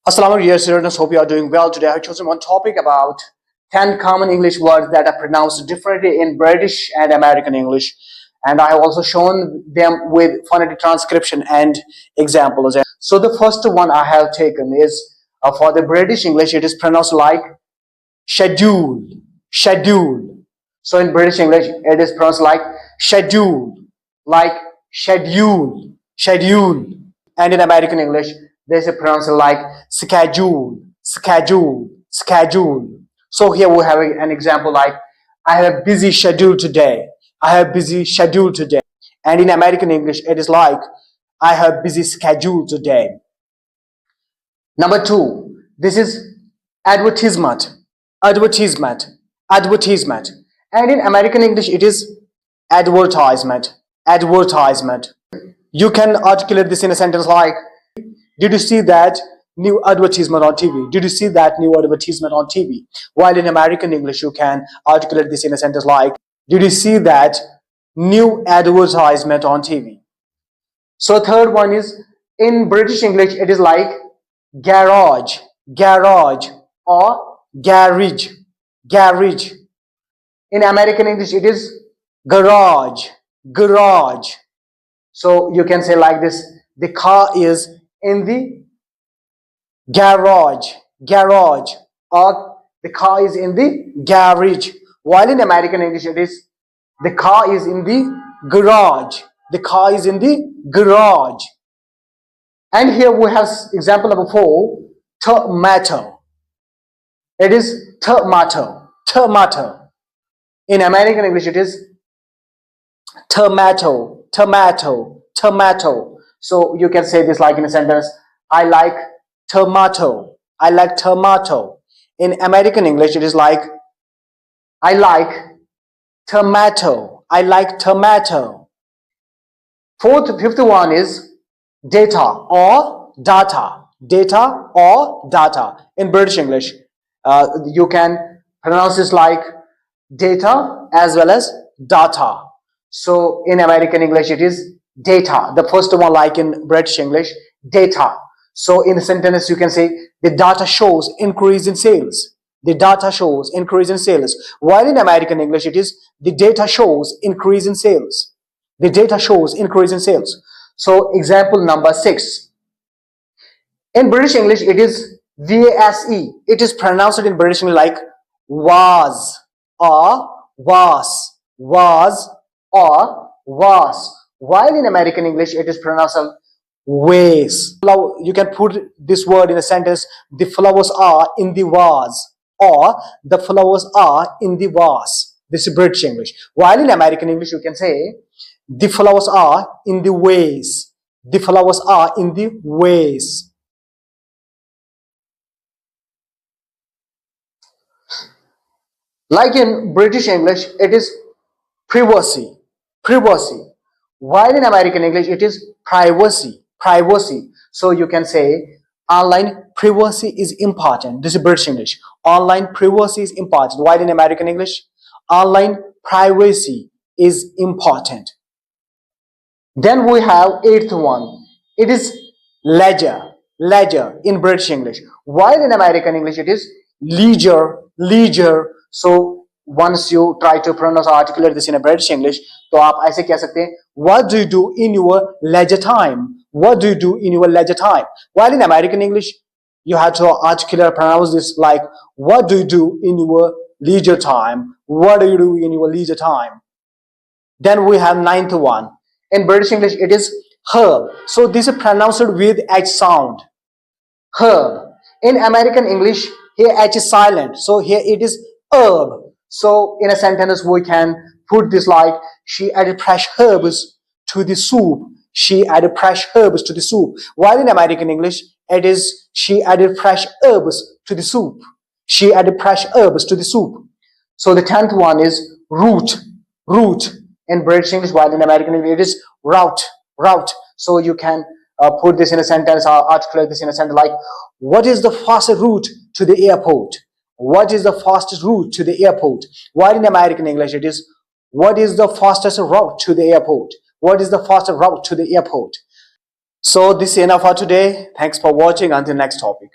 Assalamu alaikum, dear students. Hope you are doing well. Today I have chosen one topic about 10 common English words that are pronounced differently in British and American English. And I have also shown them with phonetic transcription and examples. So the first one I have taken is for the British English, it is pronounced like schedule, schedule. So in British English, it is pronounced like schedule, schedule. And in American English, they say pronounced like schedule, schedule, schedule. So here we have an example like, I have a busy schedule today. I have a busy schedule today. And in American English, it is like, I have a busy schedule today. Number 2, this is advertisement, advertisement, advertisement. And in American English, it is advertisement, advertisement. You can articulate this in a sentence like, did you see that new advertisement on TV? Did you see that new advertisement on TV? While in American English, you can articulate this in a sentence like, did you see that new advertisement on TV? So third one is, in British English, it is like garage, garage, or garage, garage. In American English, it is garage, garage. So you can say like this, the car is in the garage, garage, or the car is in the garage. While in American English, it is the car is in the garage, the car is in the garage. And here we have example number 4, tomato. It is tomato, tomato. In American English, it is tomato, tomato, tomato. So you can say this like in a sentence, I like tomato, I like tomato. In American English, it is like, I like tomato, I like tomato. Fifth one is data or data, data or data. In British English, you can pronounce this like data as well as data. So in American English, it is data. The first one, like in British English, data. So in the sentence, you can say the data shows increase in sales. The data shows increase in sales. While in American English, it is the data shows increase in sales. The data shows increase in sales. So example number 6. In British English, it is VASE. It is pronounced in British English like was or was, was or was. While in American English, it is pronounced as ways. You can put this word in a sentence, the flowers are in the vase, or the flowers are in the vase. This is British English. While in American English, you can say, the flowers are in the vase. The flowers are in the vase. Like in British English, it is privacy, privacy. While in American English, it is privacy, privacy. So you can say, online privacy is important. This is British English. Online privacy is important. While in American English, online privacy is important. Then we have 8th one. It is leisure, leisure in British English. While in American English, it is leisure, leisure. So once you try to pronounce or articulate this in a British English, तो आप ऐसे कह सकते हैं, what do you do in your leisure time? What do you do in your leisure time? While in American English, you have to articulate, pronounce this like, what do you do in your leisure time? What do you do in your leisure time? Then we have 9th one. In British English, it is herb. So this is pronounced with H sound. Herb. In American English, here H is silent. So here it is herb. So in a sentence, we can put this like, she added fresh herbs to the soup. She added fresh herbs to the soup. While in American English, it is, she added fresh herbs to the soup. She added fresh herbs to the soup. So the 10th one is route, route in British English, while in American English, it is route, route. So you can put this in a sentence or articulate this in a sentence like, what is the fastest route to the airport? What is the fastest route to the airport? While in American English, it is, what is the fastest route to the airport? What is the fastest route to the airport? So this is enough for today. Thanks for watching. Until next topic.